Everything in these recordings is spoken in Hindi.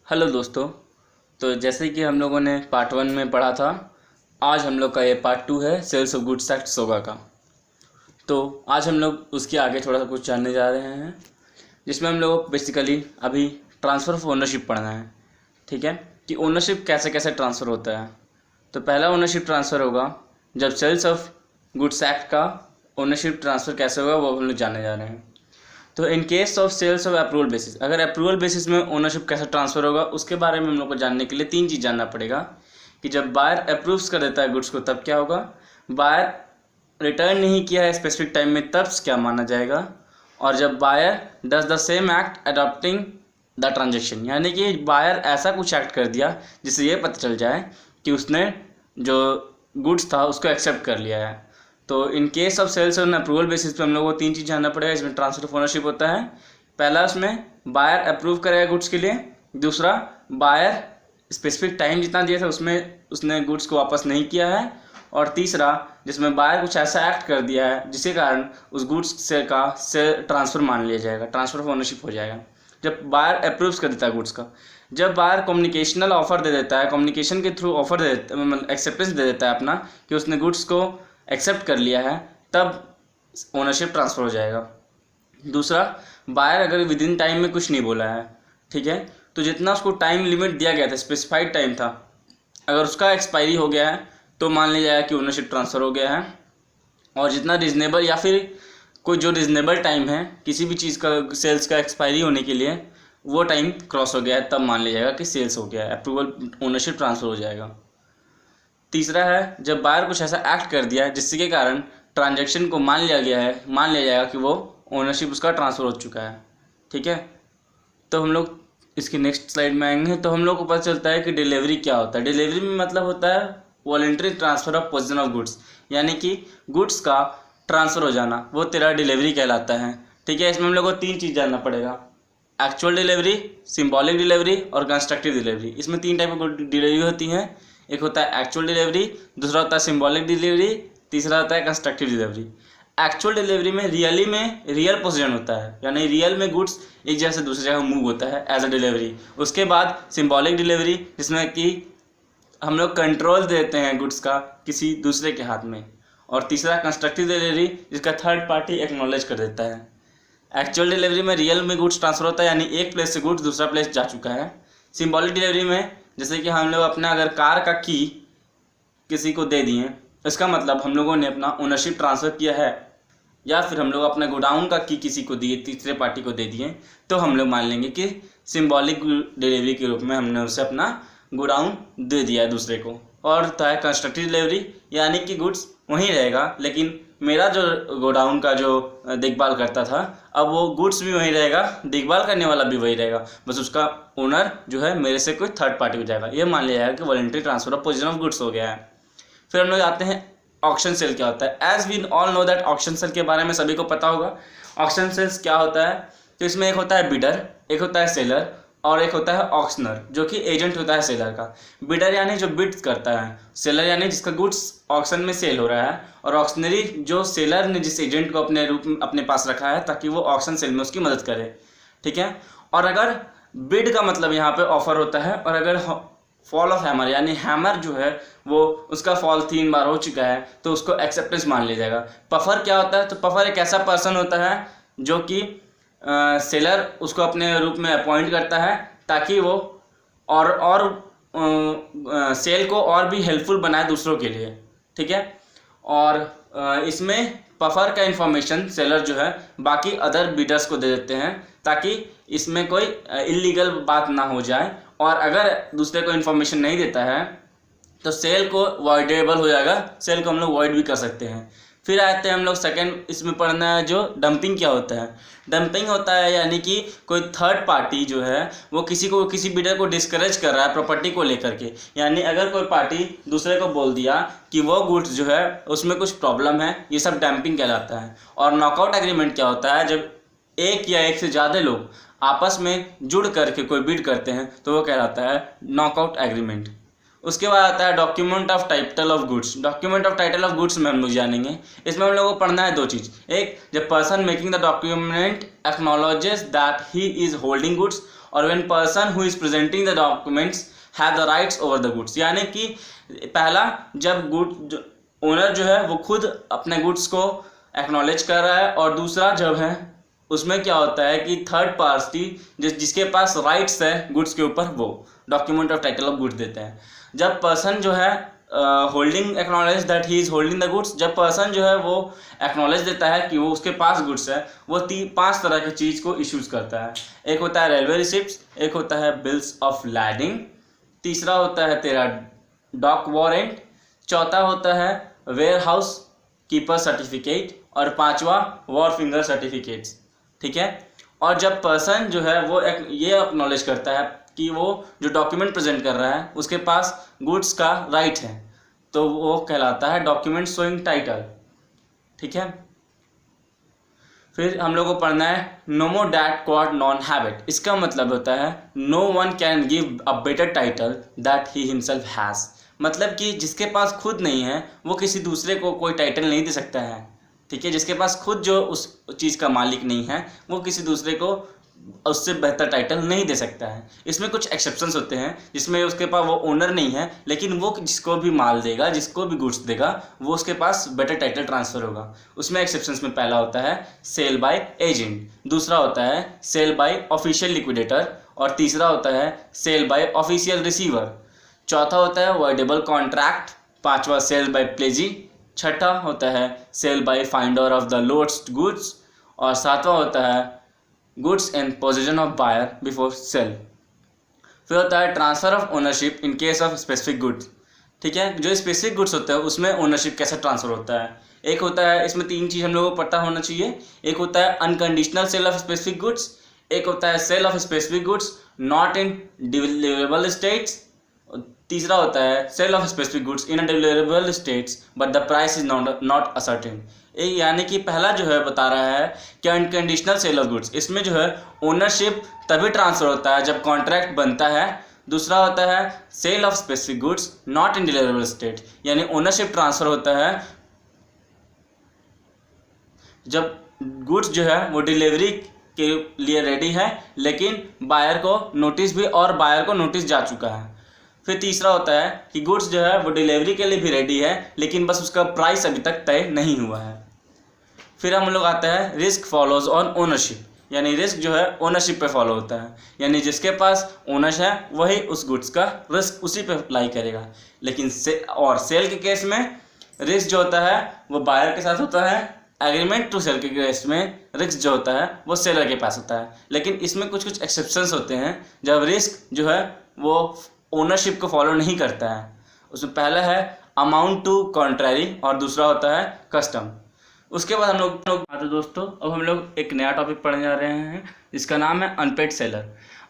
हेलो दोस्तों। तो जैसे कि हम लोगों ने पार्ट 1 में पढ़ा था, आज हम लोग का ये पार्ट 2 है सेल्स ऑफ गुड्स एक्ट सोगा का। तो आज हम लोग उसके आगे थोड़ा सा कुछ जानने जा रहे हैं, जिसमें हम लोग बेसिकली अभी ट्रांसफ़र ऑफ ओनरशिप पढ़ना है। ठीक है, कि ओनरशिप कैसे कैसे ट्रांसफ़र होता है। तो पहला ओनरशिप ट्रांसफ़र होगा जब सेल्स ऑफ गुड्स एक्ट का ओनरशिप ट्रांसफ़र कैसे होगा वो हम लोग जानने जा रहे हैं। तो in case of sales of approval basis, अगर अप्रूवल बेसिस में ओनरशिप कैसे ट्रांसफ़र होगा उसके बारे में हम लोग को जानने के लिए 3 चीज़ जानना पड़ेगा। कि जब बायर अप्रूव्स कर देता है गुड्स को तब क्या होगा, बायर रिटर्न नहीं किया है स्पेसिफिक टाइम में तब क्या माना जाएगा, और जब buyer does the same act adopting the transaction, यानी कि बायर ऐसा कुछ एक्ट कर दिया जिससे ये पता चल जाए कि उसने जो गुड्स था उसको एक्सेप्ट कर लिया है। तो in case of sales on approval basis पे हम लोग को 3 चीज़ जानना पड़ेगा। इसमें ट्रांसफर ऑफ ओनरशिप होता है। पहला, उसमें बायर अप्रूव करेगा गुड्स के लिए। दूसरा, बायर स्पेसिफिक टाइम जितना दिया था उसमें उसने गुड्स को वापस नहीं किया है। और तीसरा, जिसमें बायर कुछ ऐसा एक्ट कर दिया है जिसके कारण उस गुड्स से ट्रांसफ़र मान लिया जाएगा, ट्रांसफ़र ऑफ ओनरशिप हो जाएगा जब बायर अप्रूव्स कर देता है गुड्स का। जब बायर कम्युनिकेशनल ऑफर दे देता है, कम्युनिकेशन के थ्रू ऑफर दे देता है, मतलब एक्सेप्टेंस दे देता है अपना कि उसने गुड्स को एक्सेप्ट कर लिया है, तब ओनरशिप ट्रांसफ़र हो जाएगा। दूसरा, बायर अगर विद इन टाइम में कुछ नहीं बोला है, ठीक है, तो जितना उसको टाइम लिमिट दिया गया था, स्पेसिफाइड टाइम था, अगर उसका एक्सपायरी हो गया है तो मान लिया जाएगा कि ओनरशिप ट्रांसफ़र हो गया है। और जितना रीजनेबल या फिर कोई जो रीजनेबल टाइम है किसी भी चीज़ का सेल्स का एक्सपायरी होने के लिए, वो टाइम क्रॉस हो गया है, तब मान लिया जाएगा कि सेल्स हो गया है, अप्रूवल ओनरशिप ट्रांसफ़र हो जाएगा। तीसरा है, जब बायर कुछ ऐसा एक्ट कर दिया है जिसके कारण ट्रांजैक्शन को मान लिया जाएगा कि वो ओनरशिप उसका ट्रांसफ़र हो चुका है। ठीक है, तो हम लोग इसकी नेक्स्ट स्लाइड में आएंगे तो हम लोग को पता चलता है कि डिलीवरी क्या होता है। डिलीवरी में मतलब होता है voluntary transfer of position of goods, यानी कि गुड्स का ट्रांसफ़र हो जाना, वो तेरा डिलीवरी कहलाता है। ठीक है, इसमें हम लोग को 3 चीज़ जानना पड़ेगा, एक्चुअल डिलीवरी, सिम्बॉलिक डिलीवरी और कंस्ट्रक्टिव डिलीवरी। इसमें 3 टाइप की डिलीवरी होती हैं। एक होता है एक्चुअल डिलीवरी, दूसरा होता है सिम्बॉलिक डिलीवरी, तीसरा होता है कंस्ट्रक्टिव डिलीवरी। एक्चुअल डिलीवरी में रियल पोजीशन होता है, यानी रियल में गुड्स एक जगह से दूसरी जगह मूव होता है एज अ डिलीवरी। उसके बाद सिम्बॉलिक डिलीवरी, जिसमें कि हम लोग कंट्रोल देते हैं गुड्स का किसी दूसरे के हाथ में। और तीसरा कंस्ट्रक्टिव डिलीवरी, जिसका थर्ड पार्टी एक्नॉलेज कर देता है। एक्चुअल डिलीवरी में रियल में गुड्स ट्रांसफ़र होता है, यानी एक प्लेस से गुड्स दूसरा प्लेस जा चुका है। सिम्बॉलिक डिलीवरी में जैसे कि हम लोग अपना अगर कार का की किसी को दे दिए, इसका मतलब हम लोगों ने अपना ओनरशिप ट्रांसफ़र किया है। या फिर हम लोग अपने गोडाउन का की किसी को दिए, तीसरे पार्टी को दे दिए, तो हम लोग मान लेंगे कि सिम्बॉलिक डिलीवरी के रूप में हमने उसे अपना गोडाउन दे दिया है दूसरे को। और होता है कंस्ट्रक्टिव डिलीवरी, यानी कि गुड्स वहीं रहेगा लेकिन मेरा जो गोडाउन का जो देखभाल करता था, अब वो गुड्स भी वहीं रहेगा, देखभाल करने वाला भी वही रहेगा, बस उसका ओनर जो है मेरे से कोई थर्ड पार्टी हो जाएगा। ये मान लिया जाएगा कि voluntary transfer of position of goods हो गया है। फिर हम लोग आते हैं ऑक्शन सेल क्या होता है। As we all know that auction sale के बारे में सभी को पता होगा। ऑक्शन सेल्स क्या होता है, तो इसमें एक होता है बिडर, एक होता है सेलर और एक होता है ऑक्शनर, जो कि एजेंट होता है सेलर का। बिडर यानी जो बिड करता है, सेलर यानी जिसका गुड्स ऑक्शन में सेल हो रहा है, और ऑक्शनरी जो सेलर ने जिस एजेंट को अपने रूप में अपने पास रखा है ताकि वो ऑक्शन सेल में उसकी मदद करे। ठीक है, और अगर बिड का मतलब यहाँ पे ऑफर होता है, और अगर फॉल ऑफ हैमर यानी हैमर जो है वो उसका फॉल 3 बार हो चुका है तो उसको एक्सेप्टेंस मान लिया जाएगा। पफर क्या होता है, तो पफर एक ऐसा पर्सन होता है जो कि सेलर उसको अपने रूप में अपॉइंट करता है ताकि वो और सेल को और भी हेल्पफुल बनाए दूसरों के लिए। ठीक है, और इसमें पफर का इन्फॉर्मेशन सेलर जो है बाकी अदर बिडर्स को दे देते हैं ताकि इसमें कोई इलीगल बात ना हो जाए, और अगर दूसरे को इन्फॉर्मेशन नहीं देता है तो सेल को वॉइडेबल हो जाएगा, सेल को हम लोग वॉइड भी कर सकते हैं। फिर आते हैं हम लोग सेकंड इसमें पढ़ना है जो डंपिंग क्या होता है। डंपिंग होता है यानी कि कोई थर्ड पार्टी जो है वो किसी बिडर को डिस्करेज कर रहा है प्रॉपर्टी को लेकर के, यानी अगर कोई पार्टी दूसरे को बोल दिया कि वो गुड्स जो है उसमें कुछ प्रॉब्लम है, ये सब डंपिंग कहलाता है। और नॉकआउट एग्रीमेंट क्या होता है, जब एक या एक से ज़्यादा लोग आपस में जुड़ करके कोई बिड करते हैं तो वो कहलाता है नॉकआउट एग्रीमेंट। उसके बाद आता है document of title of goods. Document of title of goods में हम लोग जानेंगे। इसमें हम लोगों को पढ़ना है 2 चीज़। एक, जब person making the document acknowledges that he is holding goods, और when person who is presenting the documents have the rights over the goods, यानी कि पहला जब गुड ओनर जो है वो खुद अपने गुड्स को एक्नॉलेज कर रहा है, और दूसरा जब है उसमें क्या होता है कि थर्ड पार्टी जिसके पास राइट्स है गुड्स के ऊपर वो document of title of goods देते हैं। जब पर्सन जो है holding acknowledge that he is holding the goods, जब पर्सन जो है वो एक्नॉलेज देता है कि वो उसके पास गुड्स है, वो 5 तरह की चीज़ को इश्यूज करता है। एक होता है रेलवे रिसिप्ट्स, एक होता है बिल्स ऑफ लैडिंग, तीसरा होता है तेरा डॉक वारंट, चौथा होता है वेयर हाउस कीपर सर्टिफिकेट, और पांचवा वॉर फिंगर सर्टिफिकेट्स। ठीक है, और जब पर्सन जो है वो ये एक्नॉलेज करता है कि वो जो डॉक्यूमेंट प्रेजेंट कर रहा है उसके पास गुड्स का राइट है, तो वो कहलाता है डॉक्यूमेंट शोइंग टाइटल। ठीक है, फिर हम लोग को पढ़ना है नोमो डैट क्वाड नॉन हैबिट। इसका मतलब होता है no one can give a better title that he himself has, मतलब कि जिसके पास खुद नहीं है वो किसी दूसरे को कोई टाइटल नहीं दे सकता है। ठीक है, जिसके पास खुद जो उस चीज़ का मालिक नहीं है वो किसी दूसरे को उससे बेहतर टाइटल नहीं दे सकता है। इसमें कुछ एक्सेप्शंस होते हैं जिसमें उसके पास वो ओनर नहीं है, लेकिन वो जिसको भी माल देगा, जिसको भी गुड्स देगा, वो उसके पास बेटर टाइटल ट्रांसफ़र होगा। उसमें एक्सेप्शंस में पहला होता है सेल बाय एजेंट, दूसरा होता है सेल बाय ऑफिशियल लिक्विडेटर, और तीसरा होता है सेल बाय ऑफिशियल रिसीवर, चौथा होता है वर्डेबल कॉन्ट्रैक्ट, पांचवा सेल बाय प्लेजी, छठा होता है sale by finder of the lost goods, और सातवां होता है goods in position of buyer before sale. फिर होता है transfer of ownership in case of specific goods. ठीक है, जो स्पेसिफिक गुड्स होते हैं उसमें ओनरशिप कैसे ट्रांसफ़र होता है। एक होता है, इसमें 3 चीज़ हम लोगों को पता होना चाहिए। एक होता है unconditional sale of specific goods, एक होता है sale of specific goods not in deliverable states, तीसरा होता है sale of specific goods in deliverable states but the price is not ascertain. यानी कि पहला जो है बता रहा है कि अनकंडीशनल सेल ऑफ गुड्स, इसमें जो है ओनरशिप तभी ट्रांसफ़र होता है जब कॉन्ट्रैक्ट बनता है। दूसरा होता है sale of specific goods not in deliverable state, यानी ओनरशिप ट्रांसफ़र होता है जब गुड्स जो है वो डिलीवरी के लिए रेडी है, लेकिन बायर को नोटिस भी और बायर को नोटिस जा चुका है। फिर तीसरा होता है कि गुड्स जो है वो डिलीवरी के लिए भी रेडी है, लेकिन बस उसका प्राइस अभी तक तय नहीं हुआ है। फिर हम लोग आता है रिस्क फॉलोज ऑन ओनरशिप, यानी रिस्क जो है ओनरशिप पे फॉलो होता है, यानी जिसके पास ओनर है वही उस गुड्स का रिस्क उसी पे अप्लाई करेगा। लेकिन सेल के केस में रिस्क जो होता है वो बायर के साथ होता है, एग्रीमेंट टू सेल के केस में रिस्क जो होता है वो सेलर के पास होता है। लेकिन इसमें कुछ एक्सेप्शंस होते हैं जब रिस्क जो है वो ओनरशिप को फॉलो नहीं करता है। उसमें पहला है अमाउंट टू कॉन्ट्रैरी और दूसरा होता है कस्टम। उसके बाद हम लोग तो दोस्तों अब हम लोग एक नया टॉपिक पढ़ने जा रहे हैं जिसका नाम है अनपेड सेलर।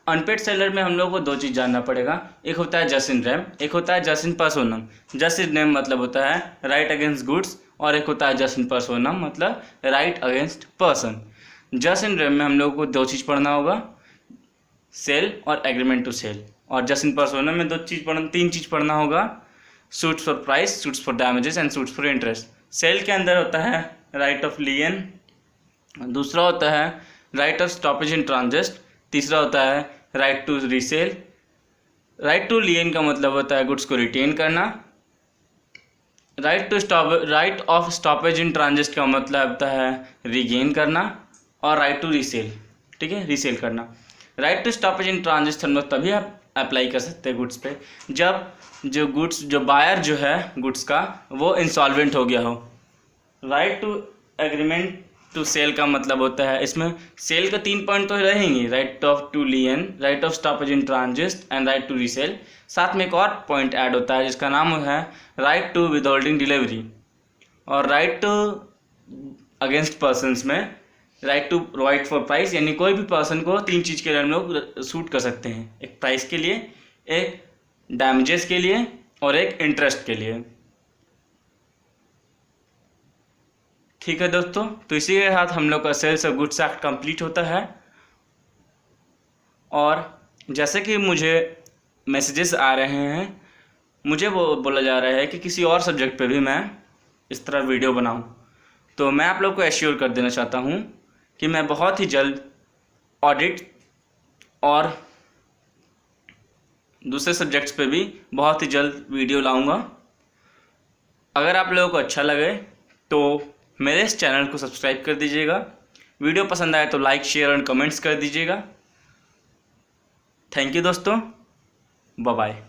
अनपेड सेलर में हम लोग को 2 चीज़ जानना पड़ेगा, एक होता है जस इन रेम, एक होता है जस इन पर्सोनम। जस इन रेम मतलब होता है राइट अगेंस्ट गुड्स, और एक होता है जस इन पर्सोनम मतलब राइट अगेंस्ट पर्सन। जस इन रेम में हम लोग को 2 चीज़ पढ़ना होगा, सेल और एग्रीमेंट टू सेल, और जस्ट इन पर्सोनम में 3 चीज़ पढ़ना होगा, suits for price, suits for damages and suits for interest. Sale के अंदर होता है राइट ऑफ लियन, दूसरा होता है right of stoppage in transit, तीसरा होता है right to resale. Right to lien का मतलब होता है गुड्स को रिटेन करना, right of stoppage in transit का मतलब होता है रीगेन करना, और राइट टू रीसेल, ठीक है, रीसेल करना। राइट टू स्टॉपेज इन ट्रांजिस्ट हम लोग तभी आप अप्लाई कर सकते हैं गुड्स पे जब जो बायर जो है गुड्स का वो इंसॉल्वेंट हो गया हो। Right to agreement to sale का मतलब होता है, इसमें सेल का 3 पॉइंट तो रहेंगे, right of to lien, right of stoppage in transit and right to resale. साथ में एक और पॉइंट ऐड होता है जिसका नाम है राइट टू विदहोल्डिंग डिलीवरी, और राइट टू अगेंस्ट पर्सनस में right to provide for price, यानी कोई भी पर्सन को 3 चीज़ के लिए हम लोग सूट कर सकते हैं, एक प्राइस के लिए, एक डैमेजेस के लिए और एक इंटरेस्ट के लिए। ठीक है दोस्तों, तो इसी के साथ हम लोग का sales of goods act complete होता है। और जैसे कि मुझे मैसेजेस आ रहे हैं, मुझे वो बोला जा रहा है कि किसी और सब्जेक्ट पे भी मैं इस तरह वीडियो बनाऊं, तो मैं आप लोग को एश्योर कर देना चाहता हूं कि मैं बहुत ही जल्द ऑडिट और दूसरे सब्जेक्ट्स पे भी बहुत ही जल्द वीडियो लाऊंगा। अगर आप लोगों को अच्छा लगे तो मेरे इस चैनल को सब्सक्राइब कर दीजिएगा। वीडियो पसंद आए तो लाइक, शेयर और कमेंट्स कर दीजिएगा। थैंक यू दोस्तों, बाय बाय।